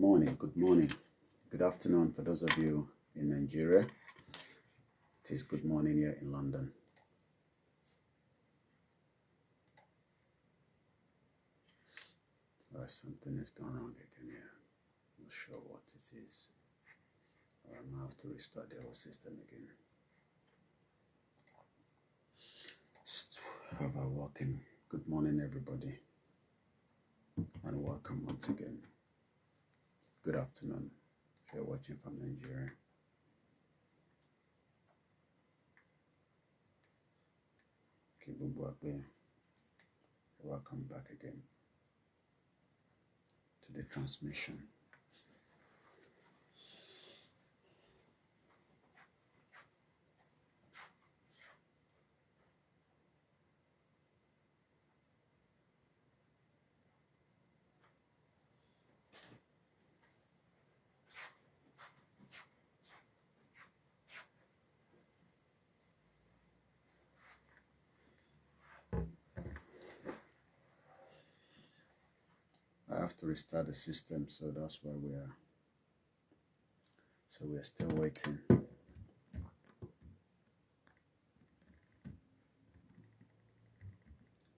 morning, good afternoon for those of you in Nigeria. It is good morning here in London. Something is going on again here. I'm not sure what it is. I might have to restart the whole system again. Just have a walking. Good morning, everybody, and welcome once again. Good afternoon if you're watching from Nigeria. Welcome back again to the transmission. I have to restart the system, so that's why we are still waiting.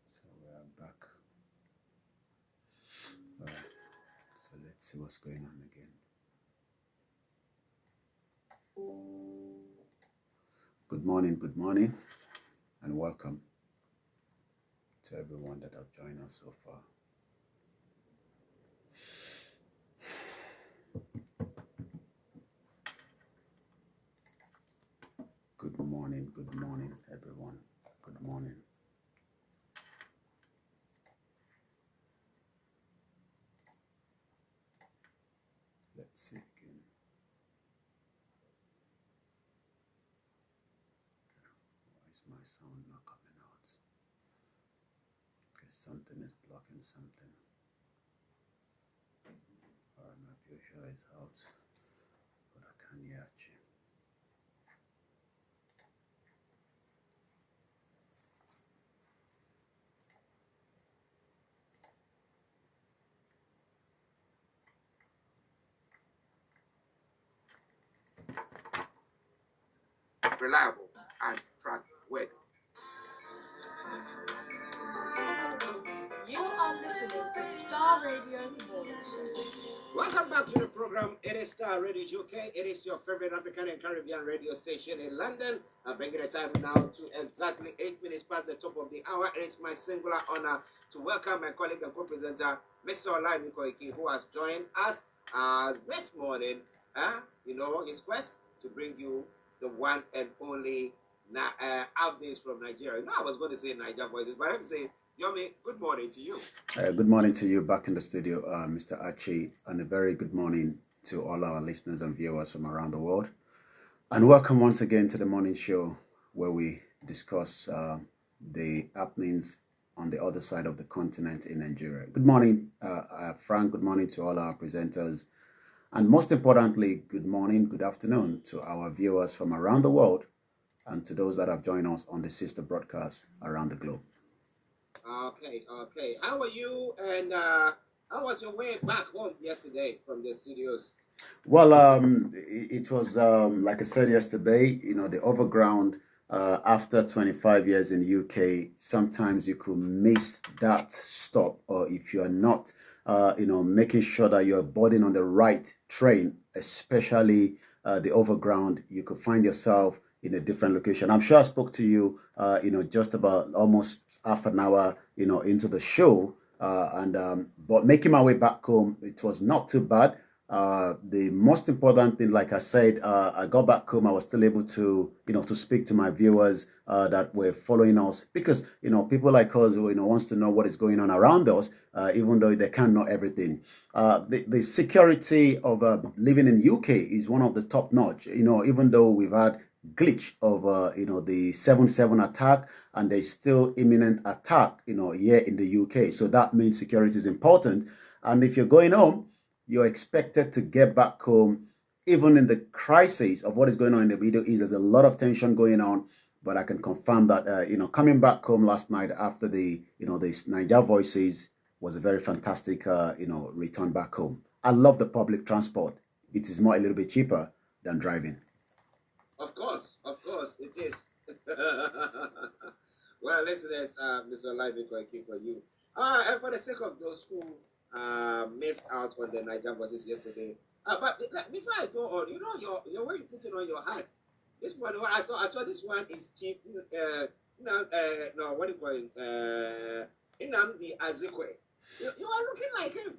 So we are back. All right, so let's see what's going on again. Good morning, and welcome to everyone that have joined us so far. Good morning, everyone. Good morning. Let's see again. Why is my sound not coming out? Okay, something is blocking something. Alright, my visual is out, but I can't hear ARCHIE. Reliable and trustworthy. You are listening to STARR Radio Morning Show. Welcome back to the program. It is STARR Radio UK. It is your favorite African and Caribbean radio station in London. I'm bringing the time now to exactly 8 minutes past the top of the hour. It is my singular honor to welcome my colleague and co-presenter, Mr. Olaimi Koiki, who has joined us this morning. His quest to bring you the one and only updates from Nigeria. I was going to say Niger voices, but let me say, Yomi, good morning to you. Good morning to you back in the studio, Mr. ARCHIE, and a very good morning to all our listeners and viewers from around the world. And welcome once again to the morning show where we discuss the happenings on the other side of the continent in Nigeria. Good morning, Frank. Good morning to all our presenters. And most importantly, good morning, good afternoon to our viewers from around the world and to those that have joined us on the sister broadcast around the globe. Okay. How are you, and how was your way back home yesterday from the studios? Well, it was, like I said yesterday, the overground, after 25 years in the UK, sometimes you could miss that stop, or if you are not making sure that you're boarding on the right train, especially the overground, you could find yourself in a different location. I'm sure I spoke to you, just about almost half an hour, into the show, but making my way back home, it was not too bad. The most important thing, like I said, I got back home. I was still able to, to speak to my viewers that were following us, because, people like us, wants to know what is going on around us, even though they can't know everything. The security of living in UK is one of the top notch, even though we've had glitch of, the 7/7 attack, and there's still imminent attack, here in the UK. So that means security is important. And if you're going home, you're expected to get back home, even in the crisis of what is going on in the Middle East. There's a lot of tension going on, but I can confirm that, coming back home last night after the Niger Voices was a very fantastic, return back home. I love the public transport. It is more a little bit cheaper than driving. Of course, it is. Well, listeners, Mr. Olaibi Koiki for you. And for the sake of those who missed out on the Niger Voices yesterday, but before I go on, you know your way you put it on your hat. This one, I thought this one is Chief. No, what do you call it? Nnamdi Azikiwe. You are looking like him.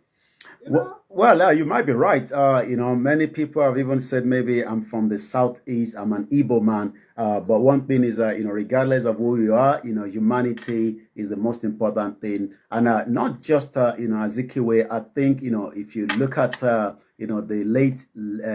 Well, you might be right. Many people have even said maybe I'm from the southeast. I'm an Igbo man. But one thing is, regardless of who you are, humanity is the most important thing. And not just, Azikiwe. I think, if you look at, the late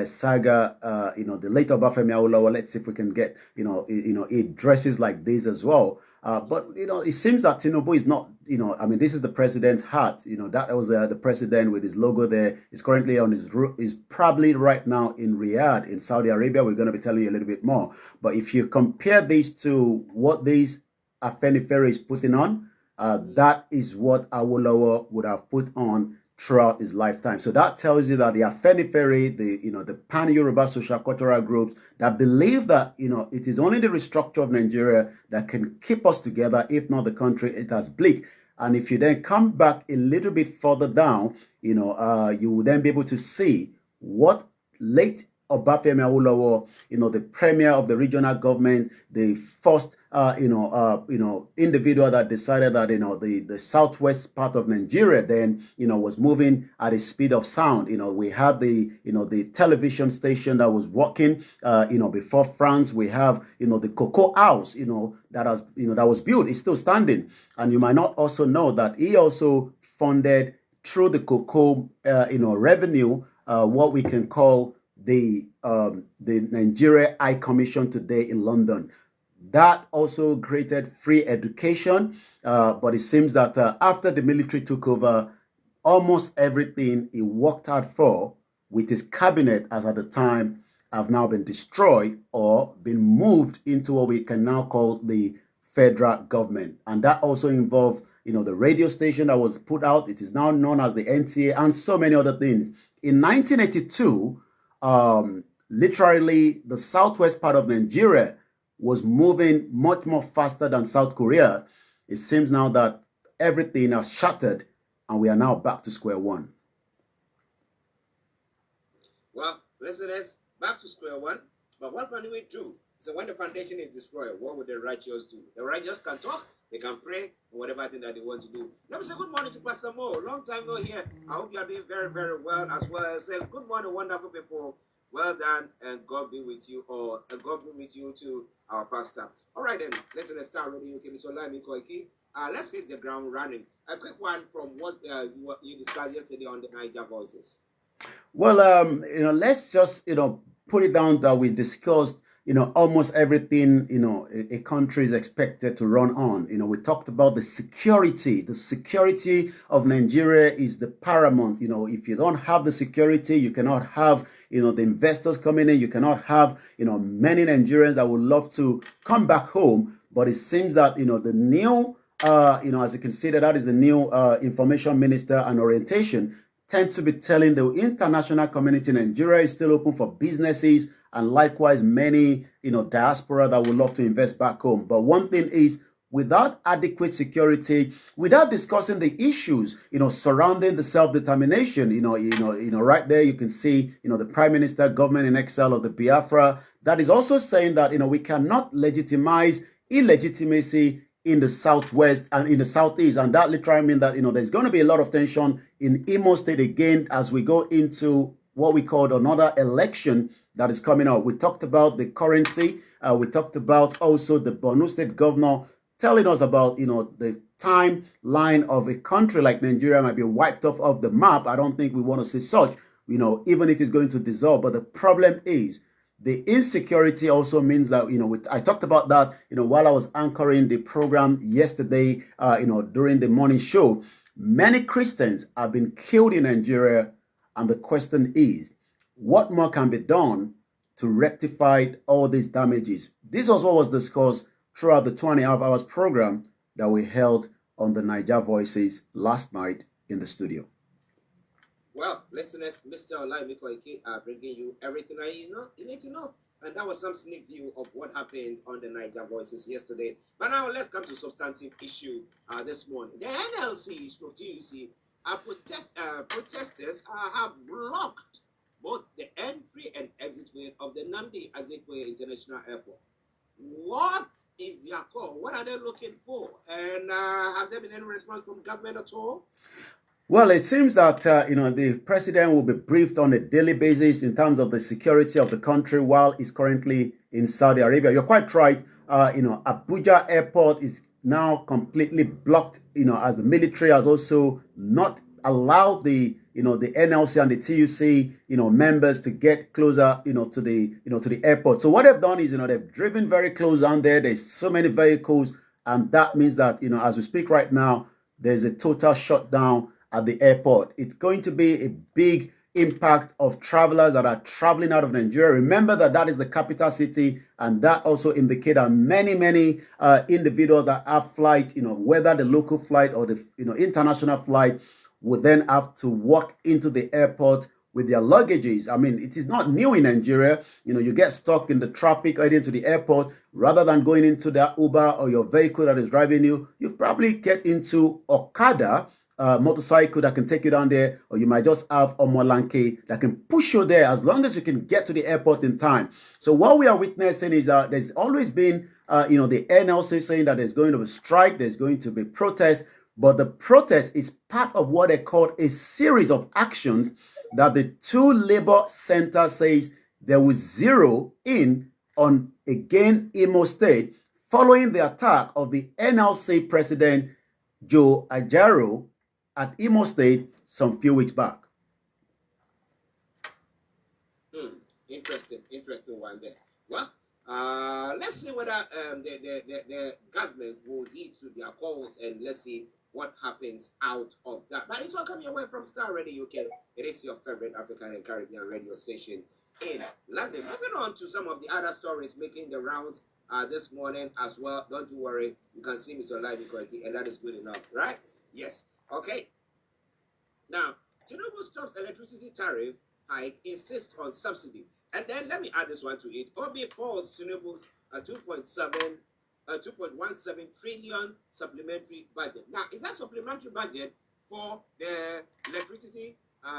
saga, the late Obafemi Awolowo, let's see if we can get, it dresses like this as well. But, it seems that Tinubu is not, this is the president's hat. That was the president with his logo there. He's currently on he's probably right now in Riyadh, in Saudi Arabia. We're going to be telling you a little bit more. But if you compare these to what these Afenifere is putting on, that is what Awolowo would have put on throughout his lifetime. So that tells you that the Afenifere, the pan-Yoruba social cultural groups that believe that, it is only the restructure of Nigeria that can keep us together. If not, the country is as bleak. And if you then come back a little bit further down, you will then be able to see what late Obafemi Awolowo, the premier of the regional government, the first, individual that decided that, the southwest part of Nigeria then, was moving at a speed of sound. We had the television station that was working, before France. We have, the cocoa house, that was built. It's still standing. And you might not also know that he also funded through the cocoa, revenue, what we can call the Nigeria High Commission today in London. That also created free education, but it seems that after the military took over, almost everything he worked hard for with his cabinet as at the time have now been destroyed or been moved into what we can now call the federal government. And that also involves, the radio station that was put out. It is now known as the NTA and so many other things. In 1982, literally the southwest part of Nigeria was moving much more faster than South Korea. It seems now that everything has shattered and we are now back to square one. Well, listeners, back to square one. But what can we do? So when the foundation is destroyed, what would the righteous do? The righteous can talk, they can pray, whatever thing that they want to do. Let me say good morning to Pastor Mo. Long time no here. I hope you are doing very, very well as well. Say good morning, wonderful people. Well done, and God be with you all. And God be with you too, our pastor. All right then, let's start reading. Okay, Mr. Olaibi Koiki. Let's hit the ground running. A quick one from what you discussed yesterday on the Niger Voices. Well, let's just put it down that we discussed almost everything, a country is expected to run on. We talked about the security. The security of Nigeria is the paramount. If you don't have the security, you cannot have, the investors coming in. You cannot have, many Nigerians that would love to come back home. But it seems that, the new, as you can see, that is the new information minister and orientation tends to be telling the international community Nigeria is still open for businesses, and likewise many, diaspora that would love to invest back home. But one thing is, without adequate security, without discussing the issues, surrounding the self-determination, right there you can see, the Prime Minister, government in exile of the Biafra, that is also saying that, we cannot legitimize illegitimacy in the southwest and in the southeast, and that literally means that there's going to be a lot of tension in Imo State again as we go into what we call another election that is coming out. We talked about the currency. We talked about also the Borno State governor telling us about the timeline of a country like Nigeria might be wiped off the map. I don't think we want to see such. Even if it's going to dissolve. But the problem is, the insecurity also means that, I talked about that, while I was anchoring the program yesterday, during the morning show. Many Christians have been killed in Nigeria. And the question is, what more can be done to rectify all these damages? This was what was discussed throughout the 2.5 hours program that we held on the Niger Voices last night in the studio. Well, listeners, Mr. Olaimiko Ike are bringing you everything you need to know. And that was some sneak view of what happened on the Niger Voices yesterday. But now let's come to substantive issue this morning. The NLC, stroke TUC, protesters have blocked both the entry and exit way of the Nnamdi Azikiwe International Airport. What is their call? What are they looking for? And have there been any response from government at all? Well, it seems that the president will be briefed on a daily basis in terms of the security of the country while he's currently in Saudi Arabia. You're quite right. Abuja airport is now completely blocked. As the military has also not allowed the NLC and the TUC members to get closer to the airport. So what they've done is they've driven very close down there. There's so many vehicles, and that means that as we speak right now, there's a total shutdown at the airport. It's going to be a big impact of travelers that are traveling out of Nigeria. Remember that is the capital city, and that also indicates that many individuals that have flights, whether the local flight or the international flight, would then have to walk into the airport with their luggages. I mean, it is not new in Nigeria. You get stuck in the traffic heading to the airport. Rather than going into the Uber or your vehicle that is driving you, you probably get into Okada, motorcycle that can take you down there, or you might just have a molanke that can push you there as long as you can get to the airport in time. So what we are witnessing is there's always been, the NLC saying that there's going to be strike, there's going to be protest, but the protest is part of what they call a series of actions that the two labor centers says they will zero in on again Imo State following the attack of the NLC president Joe Ajaro at Imo State some few weeks back. Interesting one there. Well, let's see whether the government will heed to their calls, and let's see what happens out of that. But it's all coming away from STARR Radio UK. It is your favorite African and Caribbean radio station in London. Moving on to some of the other stories making the rounds this morning as well. Don't you worry, you can see Mr. Olaimiko Ike, and that is good enough, right? Yes. Okay. Now, Tinubu stops electricity tariff hike, insists on subsidy. And then let me add this one to it. Obi falls Tinubu's 2.17 trillion supplementary budget. Now, is that supplementary budget for the electricity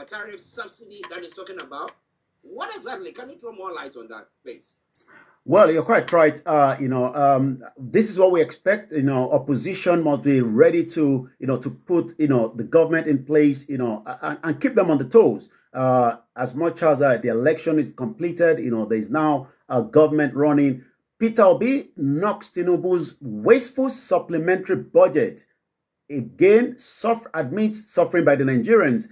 tariff subsidy that he's talking about? What exactly? Can you throw more light on that, please? Well, you're quite right. This is what we expect. Opposition must be ready to put, the government in place, and keep them on the toes. As much as the election is completed, there is now a government running. Peter Obi knocks Tinubu's wasteful supplementary budget. Again, admits suffering by the Nigerians.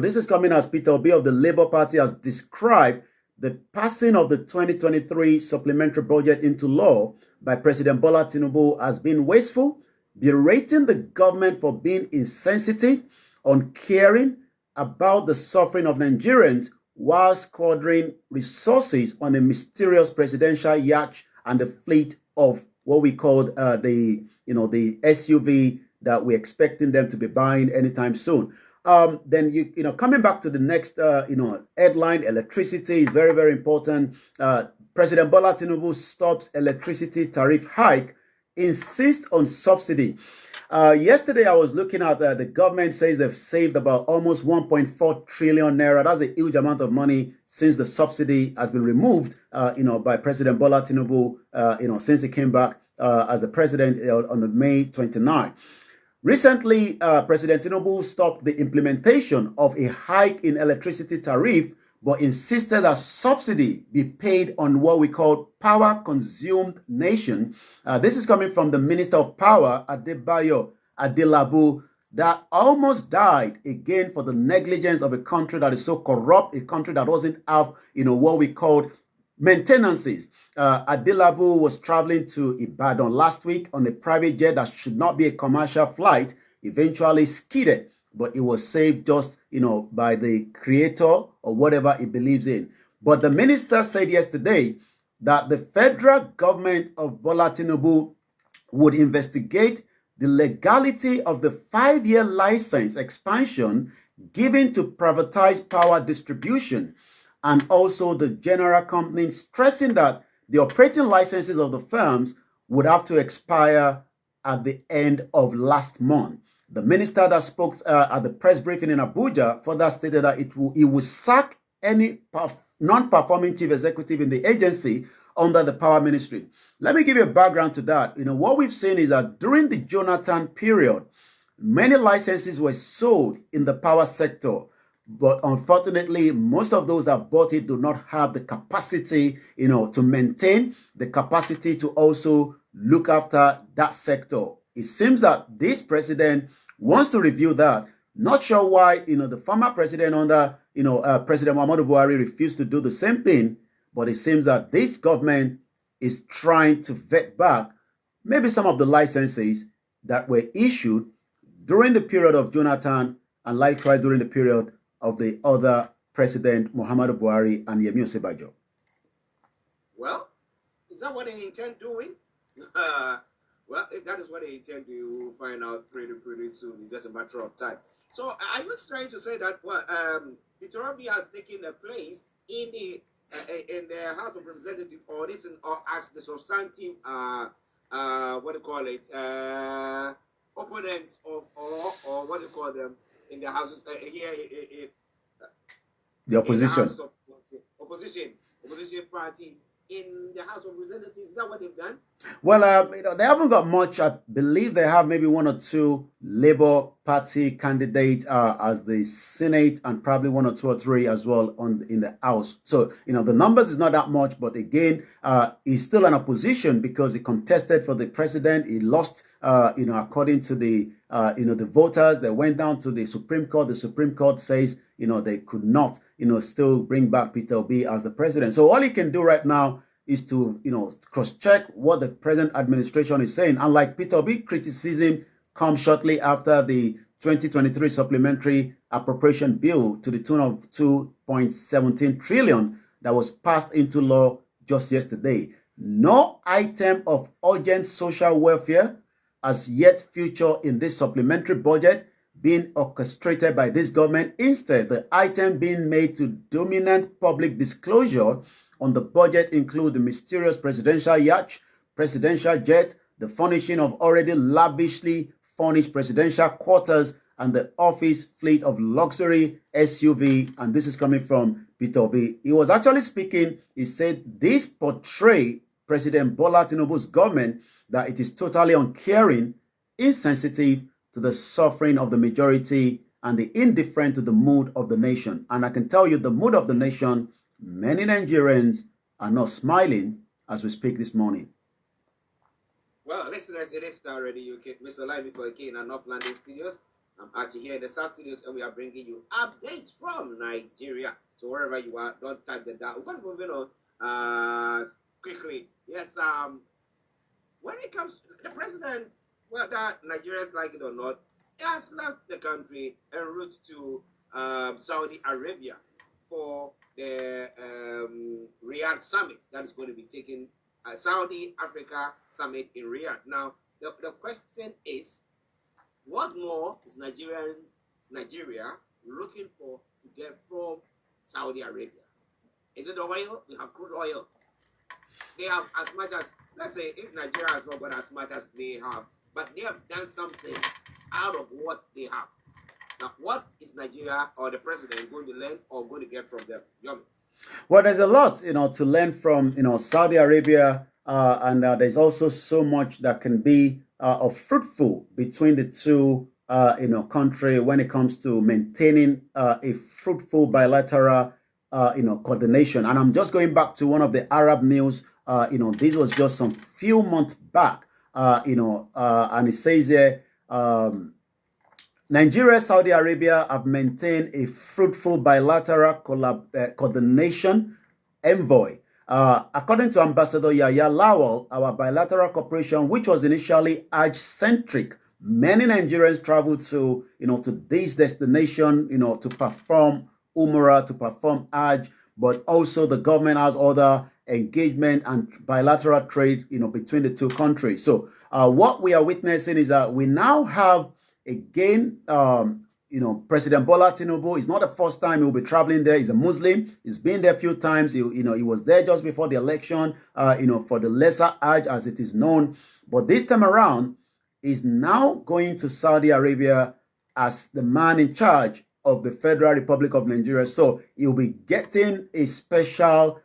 This is coming as Peter Obi of the Labour Party has described the passing of the 2023 supplementary budget into law by President Bola Tinubu has been wasteful, berating the government for being insensitive, uncaring about the suffering of Nigerians while squandering resources on a mysterious presidential yacht and the fleet of what we called the SUV that we're expecting them to be buying anytime soon. Then coming back to the next headline, electricity is very, very important. President Bola Tinubu stops electricity tariff hike, insists on subsidy. Yesterday, I was looking at the government says they've saved about almost 1.4 trillion naira. That's a huge amount of money since the subsidy has been removed, by President Bola Tinubu, since he came back as the president on the May 29. Recently, President Tinubu stopped the implementation of a hike in electricity tariff, but insisted that subsidy be paid on what we call power-consumed nation. This is coming from the Minister of Power, Adebayo Adelabu, that almost died again for the negligence of a country that is so corrupt, a country that doesn't have, what we call maintenances. Adelabu was traveling to Ibadan last week on a private jet that should not be a commercial flight, eventually skidded, but it was saved just, by the creator or whatever he believes in. But the minister said yesterday that the federal government of Bola Tinubu would investigate the legality of the 5-year license expansion given to privatize power distribution, and also the general company stressing that the operating licenses of the firms would have to expire at the end of last month. The minister that spoke at the press briefing in Abuja further stated that it will sack any non-performing chief executive in the agency under the power ministry. Let me give you a background to that. What we've seen is that during the Jonathan period, many licenses were sold in the power sector, but unfortunately, most of those that bought it do not have the capacity, to maintain the capacity to also look after that sector. It seems that this president wants to review that. Not sure why, the former president under, President Muhammadu Buhari refused to do the same thing, but it seems that this government is trying to vet back maybe some of the licenses that were issued during the period of Jonathan and likewise during the period of the other president, Muhammadu Buhari and Yemi Osinbajo. Well, is that what they intend doing? Well, if that is what they intend to do, we'll find out pretty soon. It's just a matter of time. So I was trying to say that Peter Obi has taken a place in the House of Representatives, or as the substantive opponents of or what do you call them in the House the opposition. In the House of opposition party in the House of Representatives. Is that what they've done? Well, they haven't got much. I believe they have maybe one or two Labour Party candidates as the Senate, and probably one or two or three as well in the House. So, the numbers is not that much, but again, he's still an opposition because he contested for the president. He lost, according to the, the voters. They went down to the Supreme Court. The Supreme Court says, they could not, still bring back Peter Obi as the president. So all he can do right now is to, cross-check what the present administration is saying. Unlike Peter Obi, criticism comes shortly after the 2023 supplementary appropriation bill to the tune of 2.17 trillion that was passed into law just yesterday. No item of urgent social welfare has yet featured in this supplementary budget being orchestrated by this government. Instead, the item being made to dominant public disclosure on the budget include the mysterious presidential yacht, presidential jet, the furnishing of already lavishly furnished presidential quarters, and the office fleet of luxury SUV. And this is coming from Peter Obi. He was actually speaking. He said this portray President Bola Tinubu's government that it is totally uncaring, insensitive to the suffering of the majority, and the indifferent to the mood of the nation. And I can tell you the mood of the nation, many Nigerians are not smiling as we speak this morning. Well, listeners, it is STARR Radio UK. Mr. Live in our North London studios. I'm Archie here in the South studios, and we are bringing you updates from Nigeria. So wherever you are, don't type that down. We're going to move on quickly. Yes, when it comes to the president, whether Nigerians like it or not, has left the country en route to Saudi Arabia for the Riyadh summit that is going to be taking Saudi Africa summit in Riyadh. Now, the question is, what more is Nigeria looking for to get from Saudi Arabia? Is it oil? We have crude oil. They have as much as, let's say, if Nigeria has not got as much as they have, but they have done something out of what they have. Now, what is Nigeria or the president going to learn or going to get from them? Yomi? Well, there's a lot, to learn from, Saudi Arabia, and there's also so much that can be fruitful between the two, country when it comes to maintaining a fruitful bilateral, coordination. And I'm just going back to one of the Arab news. This was just some few months back, and it says here, Nigeria, Saudi Arabia have maintained a fruitful bilateral coordination envoy. According to Ambassador Yahya Lawal, our bilateral cooperation, which was initially Hajj-centric, many Nigerians traveled to this destination, to perform Umrah, to perform Hajj, but also the government has other engagement and bilateral trade, between the two countries. So what we are witnessing is that we now have again President Bola Tinubu, it's not the first time he will be traveling there. He's a Muslim. He's been there a few times. He was there just before the election, for the lesser Hajj, as it is known. But this time around, he's now going to Saudi Arabia as the man in charge of the Federal Republic of Nigeria. So he'll be getting a special,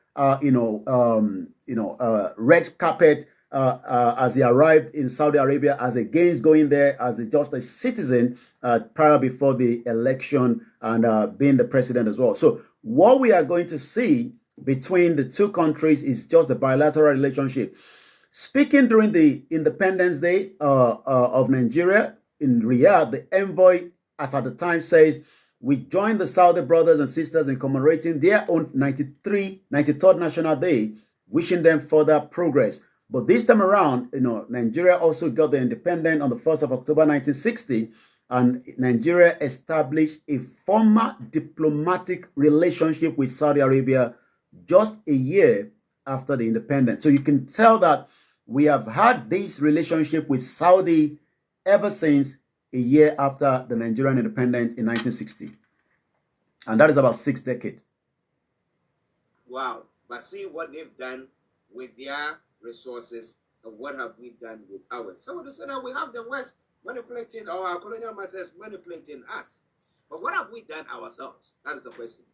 red carpet as he arrived in Saudi Arabia, as against going there as just a citizen prior before the election and being the president as well. So what we are going to see between the two countries is just the bilateral relationship. Speaking during the Independence Day of Nigeria in Riyadh, the envoy, as at the time, says, we join the Saudi brothers and sisters in commemorating their own 93rd National Day, wishing them further progress. But this time around, Nigeria also got the independence on the 1st of October 1960, and Nigeria established a formal diplomatic relationship with Saudi Arabia just a year after the independence. So you can tell that we have had this relationship with Saudi ever since a year after the Nigerian independence in 1960. And that is about 6 decades. Wow. But see what they've done with their resources and what have we done with ours. Someone said that we have the West manipulating, or our colonial masters manipulating us. But what have we done ourselves? That is the question.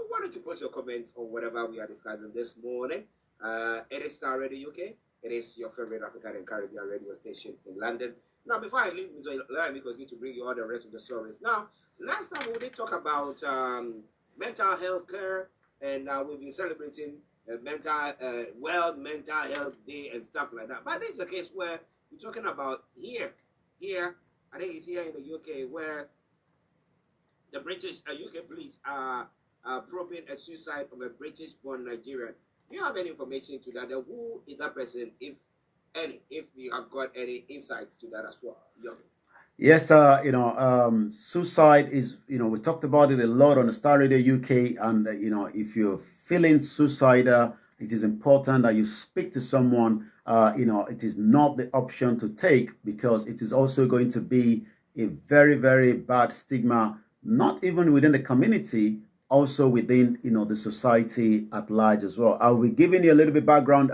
Why don't you put your comments on whatever we are discussing this morning? It is STARR Radio UK. It is your favorite African and Caribbean radio station in London. Now, before I leave, allow me to bring you all the rest of the stories. Now, last time we did talk about mental health care, and we've been celebrating World Mental Health Day and stuff like that. But this is a case where we're talking about here, I think it's here in the UK, where the British UK police are probing a suicide of a British-born Nigerian. Do you have any information to that? Who is that person, if any, if you have got any insights to that as well? Yes, suicide is, we talked about it a lot on the STARR Radio UK, and, if you're feeling suicidal, it is important that you speak to someone. It is not the option to take, because it is also going to be a very, very bad stigma, not even within the community, also within, the society at large as well. I'll be giving you a little bit background.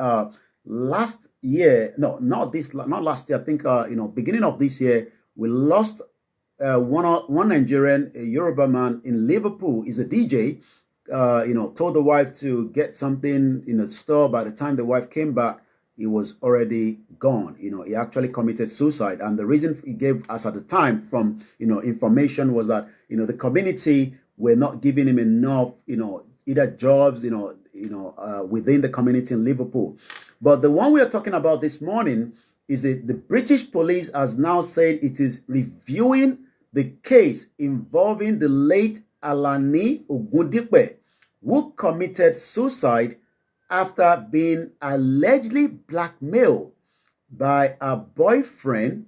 Last year, not last year, I think, beginning of this year, we lost one Nigerian, a Yoruba man in Liverpool. He's a DJ, told the wife to get something in the store. By the time the wife came back, he was already gone. He actually committed suicide. And the reason he gave us at the time from, information was that, the community were not giving him enough, either jobs, within the community in Liverpool. But the one we are talking about this morning is that the British police has now said it is reviewing the case involving the late Alani Ogundipe, who committed suicide after being allegedly blackmailed by her boyfriend,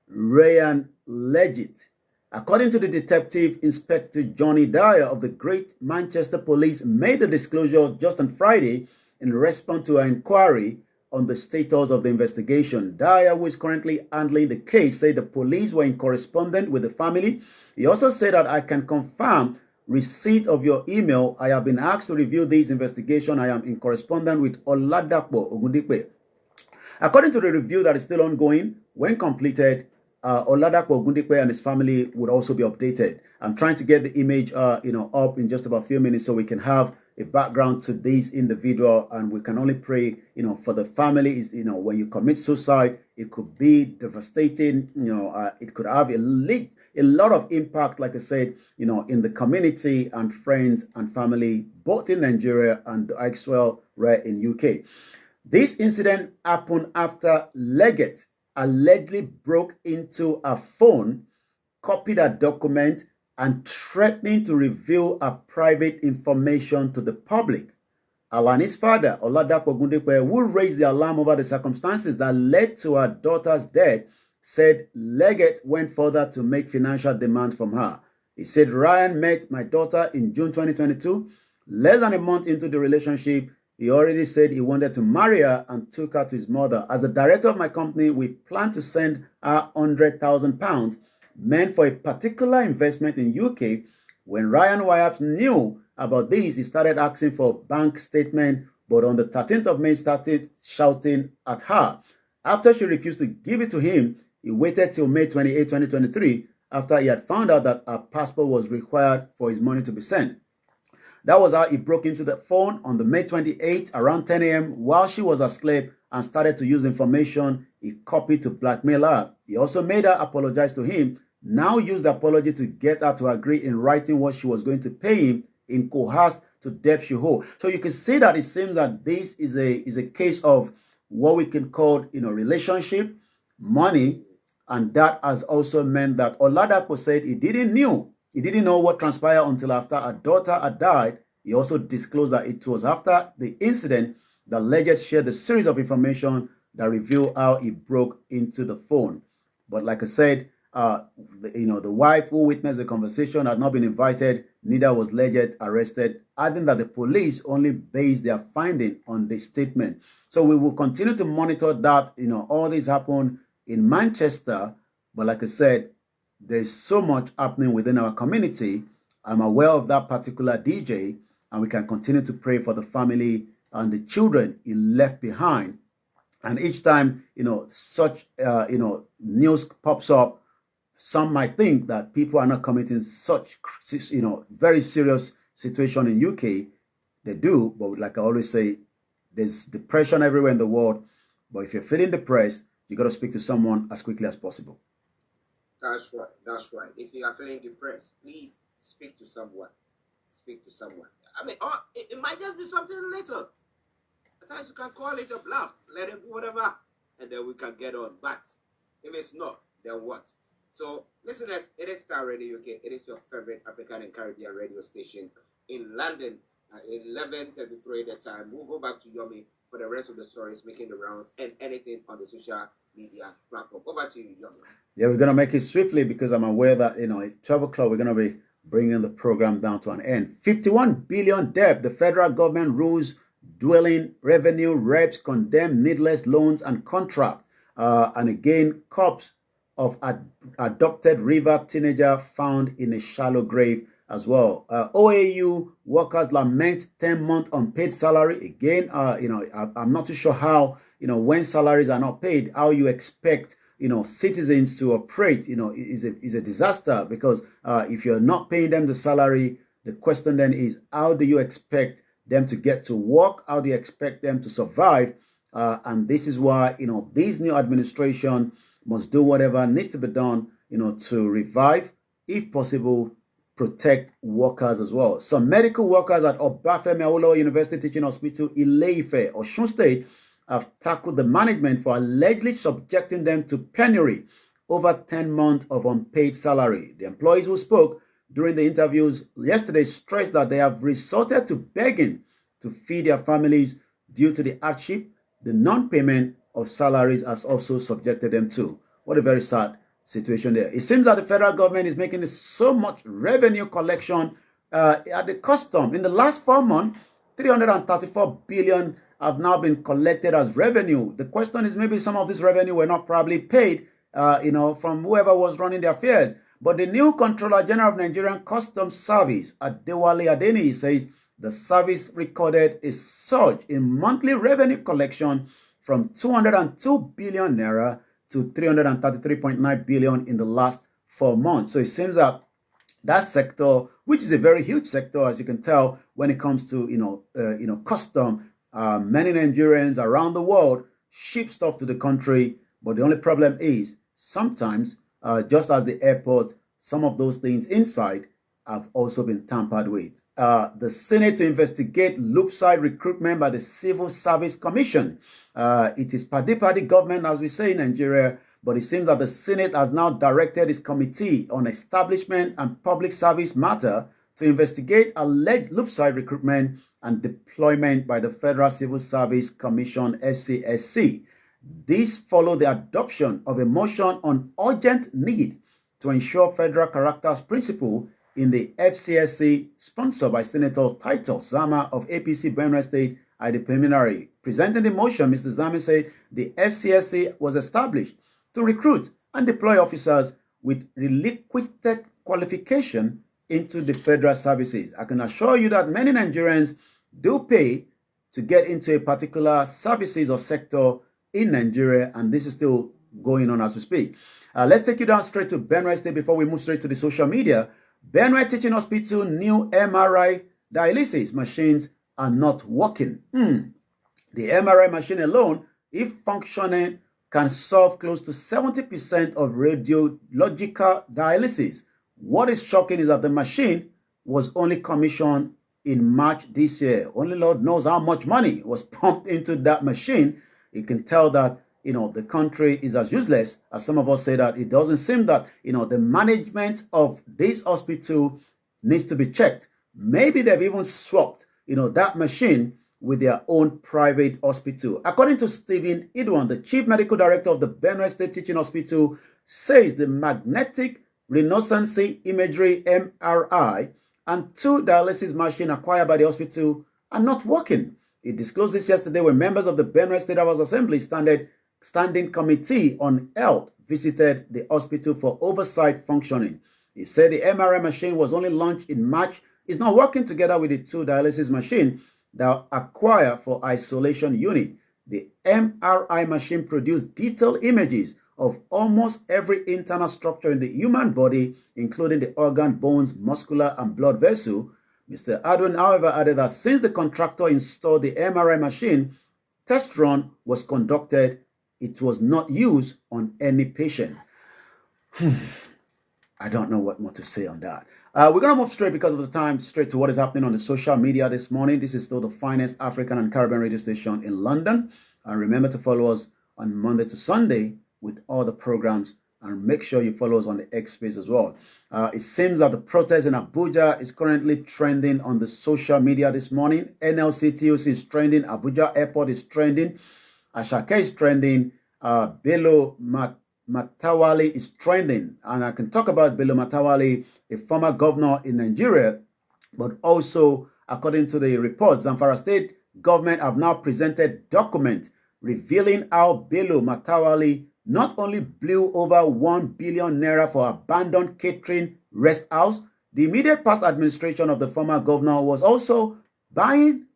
Ryan Legit. According to the Detective Inspector Johnny Dyer of the Great Manchester Police, made the disclosure just on Friday in response to an inquiry on the status of the investigation. Dyer, who is currently handling the case, said the police were in correspondence with the family. He also said that I can confirm receipt of your email. I have been asked to review this investigation. I am in correspondence with Oladapo Ogundipe. According to the review that is still ongoing, when completed, Oladapo Ogundipe and his family would also be updated. I'm trying to get the image, up in just about a few minutes so we can have a background to this individual, and we can only pray, for the family. Is when you commit suicide, it could be devastating. It could have a lot of impact, like I said, in the community and friends and family, both in Nigeria and as well right in UK. This incident happened after Leggett allegedly broke into a phone, copied a document, and threatening to reveal her private information to the public. Alani's father, Oladapo Ogundipe, who raised the alarm over the circumstances that led to her daughter's death, said Leggett went further to make financial demands from her. He said, Ryan met my daughter in June 2022. Less than a month into the relationship, he already said he wanted to marry her and took her to his mother. As the director of my company, we plan to send her £100,000. meant for a particular investment in UK. When Ryan Wyapps knew about this, he started asking for a bank statement, but on the 13th of May started shouting at her. After she refused to give it to him, he waited till May 28, 2023, after he had found out that her passport was required for his money to be sent. That was how he broke into the phone on the May 28th around 10 a.m. while she was asleep and started to use information he copied to blackmail her. He also made her apologize to him, now used the apology to get her to agree in writing what she was going to pay him in coerced to debt she owed. So you can see that it seems that this is a case of what we can call, relationship, money, and that has also meant that Oladapo said he didn't know what transpired until after her daughter had died. He also disclosed that it was after the incident that Legend shared a series of information that revealed how he broke into the phone. But like I said, the wife who witnessed the conversation had not been invited, neither was Legend arrested, adding that the police only based their finding on the statement. So we will continue to monitor that. All this happened in Manchester, but like I said, there's so much happening within our community. I'm aware of that particular DJ, and we can continue to pray for the family and the children he left behind. And each time, such, news pops up, some might think that people are not committing such, very serious situation in UK. They do, but like I always say, there's depression everywhere in the world. But if you're feeling depressed, you got to speak to someone as quickly as possible. That's right. That's right. If you are feeling depressed, please speak to someone. Speak to someone. I mean, it might just be something little. At times you can call it a bluff, let him do whatever, and then we can get on. But if it's not, then what? So, listeners, it is STARR Radio UK. It is your favorite African and Caribbean radio station in London. 11:33 the time. We'll go back to Yomi for the rest of the stories making the rounds and anything on the social media platform. Over to you, Yomi. Yeah, we're going to make it swiftly because I'm aware that, at 12 o'clock, we're going to be bringing the program down to an end. 51 billion debt. The federal government rules dwelling revenue reps condemn needless loans and contract. And again, corpse of adopted river teenager found in a shallow grave as well. OAU workers lament 10-month unpaid salary. Again, I'm not too sure how, when salaries are not paid, how you expect citizens to operate, is a disaster, because if you're not paying them the salary, the question then is, how do you expect them to get to work? How do you expect them to survive? And this is why, this new administration must do whatever needs to be done, to revive, if possible, protect workers as well. Some medical workers at Obafemi Awolowo University Teaching Hospital, Ile-Ife, Osun State, have tackled the management for allegedly subjecting them to penury over 10 months of unpaid salary. The employees who spoke during the interviews yesterday stressed that they have resorted to begging to feed their families due to the hardship the non-payment of salaries has also subjected them to. What a very sad situation there. It seems that the federal government is making so much revenue collection at the custom. In the last 4 months, 334 billion have now been collected as revenue. The question is, maybe some of this revenue were not probably paid, from whoever was running the affairs. But the new Controller General of Nigerian Customs Service, Adewale Adeni, says the service recorded a surge in monthly revenue collection from 202 billion naira to 333.9 billion in the last 4 months. So it seems that that sector, which is a very huge sector, as you can tell, when it comes to custom, many Nigerians around the world ship stuff to the country. But the only problem is sometimes, just as the airport, some of those things inside have also been tampered with. The Senate to investigate loop-side recruitment by the Civil Service Commission. It is party government, as we say in Nigeria, but it seems that the Senate has now directed its Committee on Establishment and Public Service Matter to investigate alleged loop-side recruitment and deployment by the Federal Civil Service Commission, FCSC. This followed the adoption of a motion on urgent need to ensure federal characters principle in the FCSC, sponsored by Senator Titus Zama of APC Benue State at the preliminary. Presenting the motion, Mr. Zama said the FCSC was established to recruit and deploy officers with relinquished qualification into the federal services. I can assure you that many Nigerians do pay to get into a particular services or sector in Nigeria, and this is still going on as we speak. Let's take you down straight to Benue State before we move straight to the social media. Benue Teaching Hospital new MRI dialysis machines are not working. The MRI machine alone, if functioning, can solve close to 70% of radiological dialysis. What is shocking is that the machine was only commissioned in March this year. Only Lord knows how much money was pumped into that machine. You can tell that, the country is as useless as some of us say that. It doesn't seem that, the management of this hospital needs to be checked. Maybe they've even swapped, that machine with their own private hospital. According to Stephen Idwan, the Chief Medical Director of the Benue State Teaching Hospital, says the magnetic resonance imagery MRI and 2 dialysis machines acquired by the hospital are not working. He disclosed this yesterday when members of the Benue State House Assembly Standing Committee on Health visited the hospital for oversight functioning. He said the MRI machine was only launched in March. It's not working together with the 2 dialysis machines that acquired for isolation unit. The MRI machine produced detailed images of almost every internal structure in the human body, including the organ, bones, muscular, and blood vessel. Mr. Adwin, however, added that since the contractor installed the MRI machine, test run was conducted. It was not used on any patient. I don't know what more to say on that. We're going to move straight, because of the time, straight to what is happening on the social media this morning. This is still the finest African and Caribbean radio station in London. And remember to follow us on Monday to Sunday with all the programs, and make sure you follow us on the X space as well. It seems that the protest in Abuja is currently trending on the social media this morning. NLCTOC is trending. Abuja Airport is trending. Ashake is trending. Bello Matawali is trending. And I can talk about Bello Matawali, a former governor in Nigeria, but also, according to the report, Zamfara State government have now presented documents revealing how Bello Matawali not only blew over 1 billion naira for abandoned catering rest house, the immediate past administration of the former governor was also buying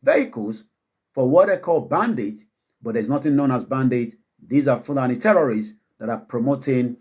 vehicles for what they call bandits, but there's nothing known as bandits. These are Fulani terrorists that are promoting,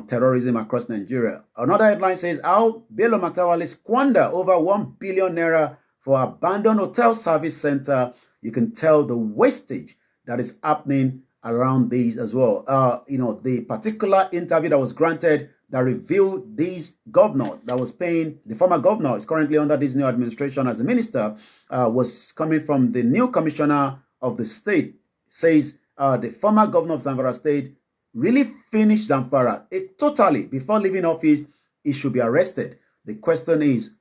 terrorism across Nigeria. Another headline says how Bello Matawali squander over 1 billion naira for abandoned hotel service center. You can tell the wastage that is happening around these as well. The particular interview that was granted that revealed this governor that was paying, the former governor is currently under this new administration as a minister, was coming from the new commissioner of the state, says the former governor of Zamfara State really finished Zamfara totally. Before leaving office, he should be arrested. The question is,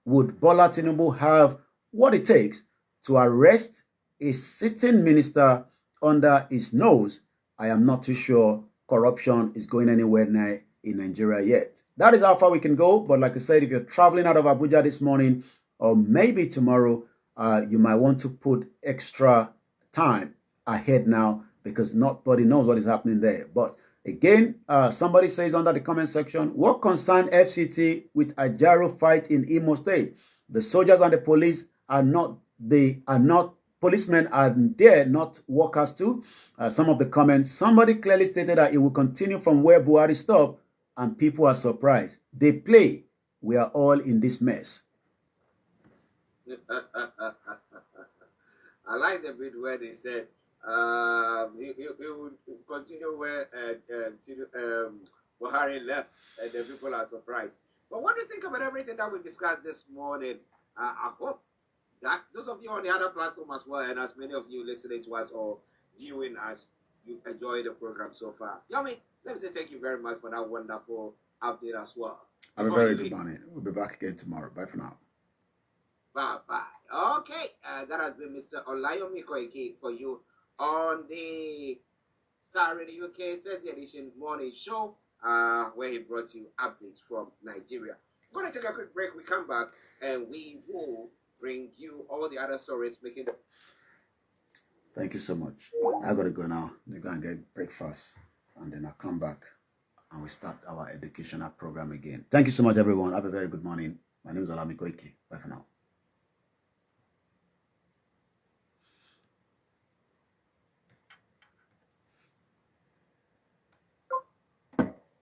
would Bola Tinubu have what it takes to arrest a sitting minister under his nose? I am not too sure corruption is going anywhere near in Nigeria yet. That is how far we can go. But like I said, if you're traveling out of Abuja this morning or maybe tomorrow, you might want to put extra time ahead now, because nobody knows what is happening there. But again, somebody says under the comment section, what concern FCT with Ajaro fight in Imo State? The soldiers and the police are not policemen are there, not workers too. Some of the comments, somebody clearly stated that it will continue from where Buhari stopped, and people are surprised. They play. We are all in this mess. I like the bit where they said he would continue where Buhari left, and the people are surprised. But what do you think about everything that we discussed this morning? I hope that those of you on the other platform as well, and as many of you listening to us or viewing us, you've enjoyed the program so far. Yami, let me say thank you very much for that wonderful update as well. Have a very good morning. We'll be back again tomorrow. Bye for now. Bye-bye. Okay, that has been Mr. Olayomi Koike for you on the STARR Radio UK Thursday edition morning show, where he brought you updates from Nigeria. We're going to take a quick break. We come back and we will bring you all the other stories making the... Thank you so much. I got to go now. I'm going to get breakfast and then I'll come back and we start our educational program again. Thank you so much, everyone. Have a very good morning. My name is Olami Koiki. Bye for now.